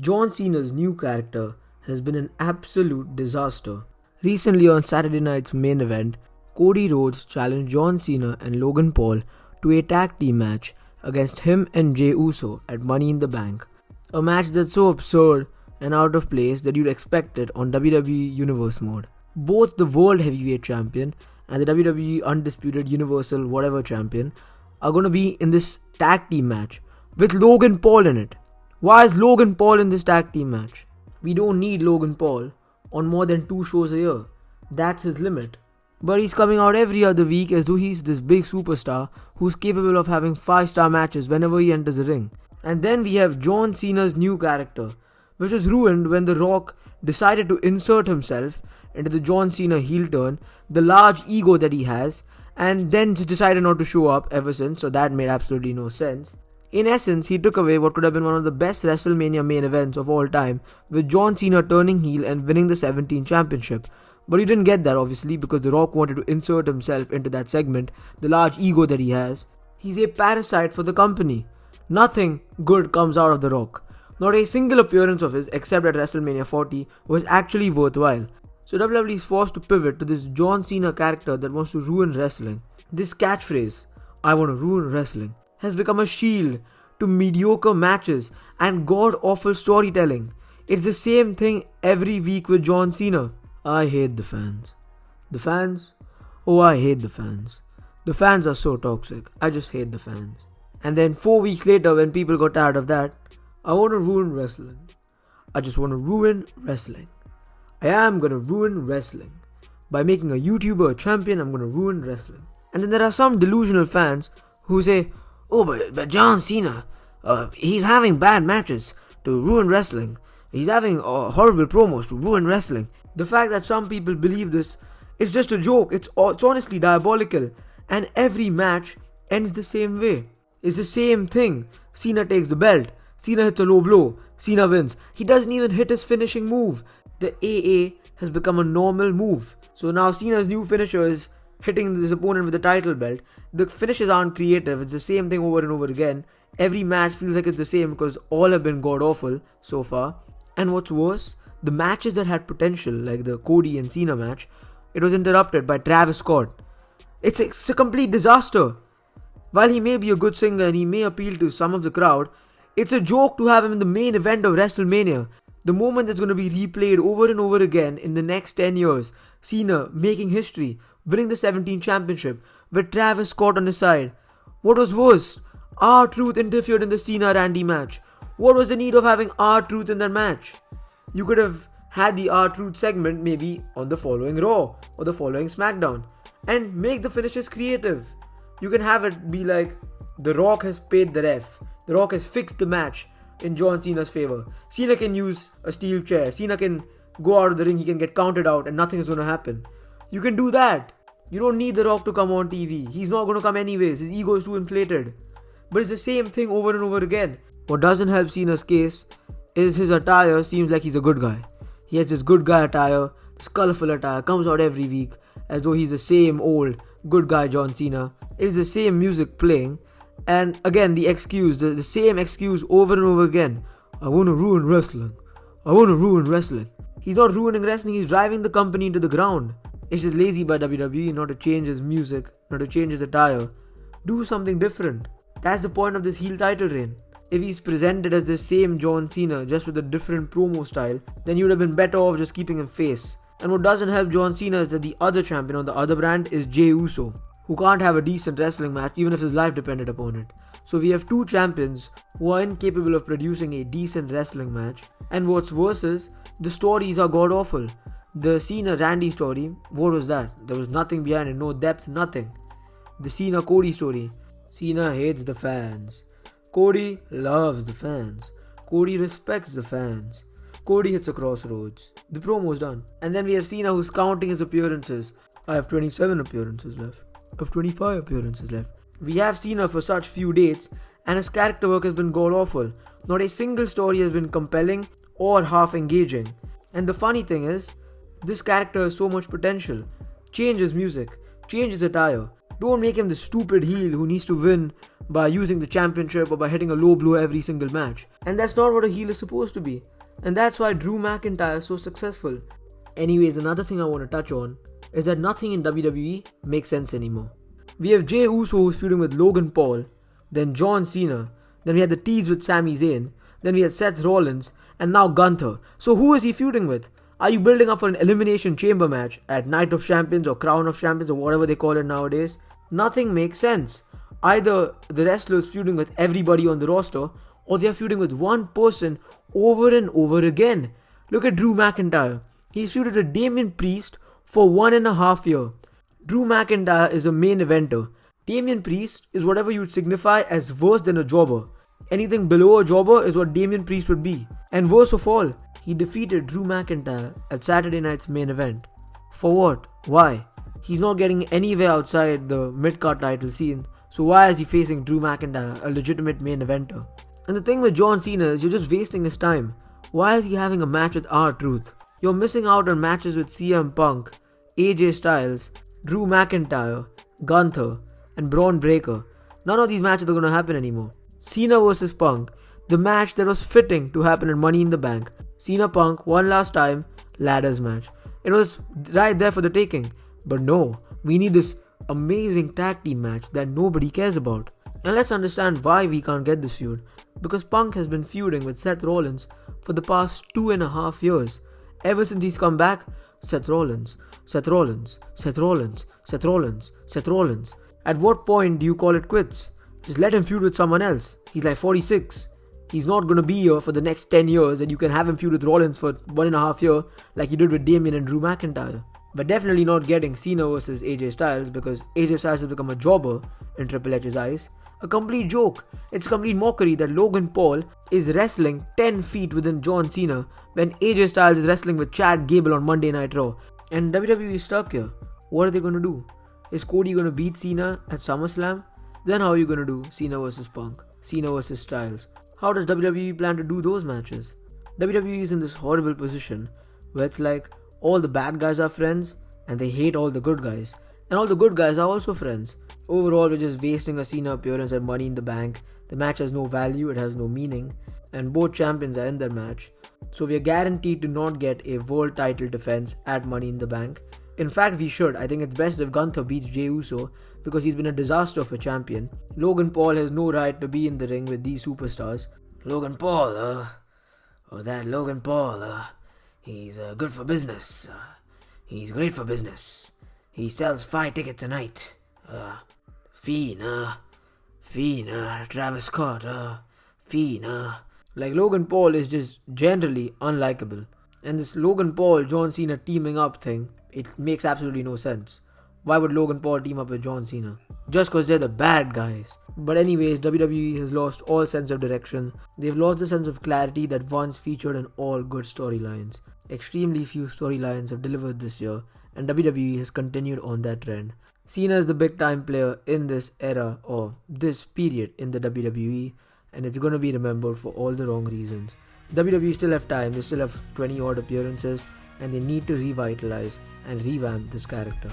John Cena's new character has been an absolute disaster. Recently on Saturday night's main event, Cody Rhodes challenged John Cena and Logan Paul to a tag team match against him and Jey Uso at Money in the Bank. A match that's so absurd and out of place that you'd expect it on WWE Universe mode. Both the World Heavyweight Champion and the WWE Undisputed Universal Whatever Champion are going to be in this tag team match with Logan Paul in it. Why is Logan Paul in this tag team match? We don't need Logan Paul on more than 2 shows a year. That's his limit. But he's coming out every other week as though he's this big superstar who's capable of having 5-star matches whenever he enters the ring. And then we have John Cena's new character, which was ruined when The Rock decided to insert himself into the John Cena heel turn, the large ego that he has, and then just decided not to show up ever since, so that made absolutely no sense. In essence, he took away what could have been one of the best WrestleMania main events of all time, with John Cena turning heel and winning the 17 championship. But he didn't get that obviously because The Rock wanted to insert himself into that segment, the large ego that he has. He's a parasite for the company. Nothing good comes out of The Rock. Not a single appearance of his, except at WrestleMania 40, was actually worthwhile. So WWE is forced to pivot to this John Cena character that wants to ruin wrestling. This catchphrase, "I want to ruin wrestling," has become a shield to mediocre matches and god-awful storytelling. It's the same thing every week with John Cena. I hate the fans. The fans? Oh, I hate the fans. The fans are so toxic. I just hate the fans. And then 4 weeks later, when people got tired of that, I want to ruin wrestling. I just want to ruin wrestling. I am going to ruin wrestling. By making a YouTuber a champion, I'm going to ruin wrestling. And then there are some delusional fans who say, "Oh, but John Cena, he's having bad matches to ruin wrestling. He's having horrible promos to ruin wrestling." The fact that some people believe this is just a joke. It's honestly diabolical. And every match ends the same way. It's the same thing. Cena takes the belt. Cena hits a low blow. Cena wins. He doesn't even hit his finishing move. The AA has become a normal move. So now Cena's new finisher is hitting his opponent with the title belt. The finishes aren't creative. It's the same thing over and over again. Every match feels like it's the same because all have been god awful so far. And what's worse, the matches that had potential, like the Cody and Cena match, it was interrupted by Travis Scott. It's a complete disaster. While he may be a good singer and he may appeal to some of the crowd, it's a joke to have him in the main event of WrestleMania. The moment that's going to be replayed over and over again in the next 10 years. Cena making history, winning the 17 championship, with Travis Scott on his side. What was worse? R-Truth interfered in the Cena-Randy match. What was the need of having R-Truth in that match? You could have had the R-Truth segment maybe on the following Raw or the following SmackDown and make the finishes creative. You can have it be like, The Rock has paid the ref. The Rock has fixed the match in John Cena's favor. Cena can use a steel chair. Cena can go out of the ring. He can get counted out and nothing is going to happen. You can do that. You don't need The Rock to come on TV. He's not going to come anyways. His ego is too inflated. But it's the same thing over and over again. What doesn't help Cena's case is his attire seems like he's a good guy. He has this good guy attire, this colorful attire, comes out every week as though he's the same old good guy John Cena. It's the same music playing. And again, the excuse, the same excuse over and over again. I want to ruin wrestling. I want to ruin wrestling. He's not ruining wrestling, he's driving the company into the ground. It's just lazy by WWE not to change his music, not to change his attire. Do something different. That's the point of this heel title reign. If he's presented as the same John Cena, just with a different promo style, then you'd have been better off just keeping him face. And what doesn't help John Cena is that the other champion on the other brand is Jey Uso, who can't have a decent wrestling match even if his life depended upon it. So we have 2 champions who are incapable of producing a decent wrestling match. And what's worse is, the stories are god awful. The Cena-Randy story, what was that? There was nothing behind it, no depth, nothing. The Cena-Cody story, Cena hates the fans. Cody loves the fans. Cody respects the fans. Cody hits a crossroads. The promo's done. And then we have Cena who's counting his appearances. I have 27 appearances left. I have 25 appearances left. We have Cena for such few dates and his character work has been god awful. Not a single story has been compelling or half engaging. And the funny thing is, this character has so much potential. Change his music, change his attire, Don't make him the stupid heel who needs to win by using the championship or by hitting a low blow every single match. And that's not what a heel is supposed to be. And that's why Drew McIntyre is so successful. Anyways, another thing I want to touch on is that nothing in WWE makes sense anymore. We have Jey Uso who's feuding with Logan Paul, then John Cena, then we had the tease with Sami Zayn, then we had Seth Rollins, and now Gunther. So who is he feuding with? Are you building up for an Elimination Chamber match at Night of Champions or Crown of Champions or whatever they call it nowadays? Nothing makes sense. Either the wrestler is feuding with everybody on the roster, or they are feuding with one person over and over again. Look at Drew McIntyre. He's feuded with Damian Priest for 1.5 years. Drew McIntyre is a main eventer. Damian Priest is whatever you would signify as worse than a jobber. Anything below a jobber is what Damian Priest would be. And worst of all, he defeated Drew McIntyre at Saturday night's main event. For what? Why? He's not getting anywhere outside the mid-card title scene, so why is he facing Drew McIntyre, a legitimate main eventer? And the thing with John Cena is you're just wasting his time. Why is he having a match with R-Truth? You're missing out on matches with CM Punk, AJ Styles, Drew McIntyre, Gunther, and Braun Breaker. None of these matches are going to happen anymore. Cena vs Punk, the match that was fitting to happen at Money in the Bank. Cena Punk, one last time, ladders match. It was right there for the taking. But no, we need this amazing tag team match that nobody cares about. And let's understand why we can't get this feud. Because Punk has been feuding with Seth Rollins for the past 2.5 years. Ever since he's come back, Seth Rollins, Seth Rollins, Seth Rollins, Seth Rollins, Seth Rollins. At what point do you call it quits? Just let him feud with someone else. He's like 46. He's not going to be here for the next 10 years and you can have him feud with Rollins for 1.5 years like you did with Damian and Drew McIntyre. But definitely not getting Cena versus AJ Styles because AJ Styles has become a jobber in Triple H's eyes. A complete joke. It's complete mockery that Logan Paul is wrestling 10 feet within John Cena when AJ Styles is wrestling with Chad Gable on Monday Night Raw. And WWE is stuck here. What are they going to do? Is Cody going to beat Cena at SummerSlam? Then how are you going to do Cena versus Punk? Cena versus Styles? How does WWE plan to do those matches? WWE is in this horrible position where it's like all the bad guys are friends and they hate all the good guys. And all the good guys are also friends. Overall, we're just wasting a Cena appearance at Money in the Bank. The match has no value, it has no meaning. And both champions are in their match. So we are guaranteed to not get a world title defense at Money in the Bank. In fact, we should. I think it's best if Gunther beats Jey Uso because he's been a disaster for champion. Logan Paul has no right to be in the ring with these superstars. Logan Paul, he's good for business. He's great for business. He sells 5 tickets a night. Fiend, Travis Scott, Fiend. Like Logan Paul is just generally unlikable. And this Logan Paul, John Cena teaming up thing, it makes absolutely no sense. Why would Logan Paul team up with John Cena? Just because they're the bad guys. But anyways, WWE has lost all sense of direction. They've lost the sense of clarity that once featured in all good storylines. Extremely few storylines have delivered this year, and WWE has continued on that trend. Cena is the big time player in this era or this period in the WWE, and it's going to be remembered for all the wrong reasons. WWE still have time, they still have 20 odd appearances, and they need to revitalize and revamp this character.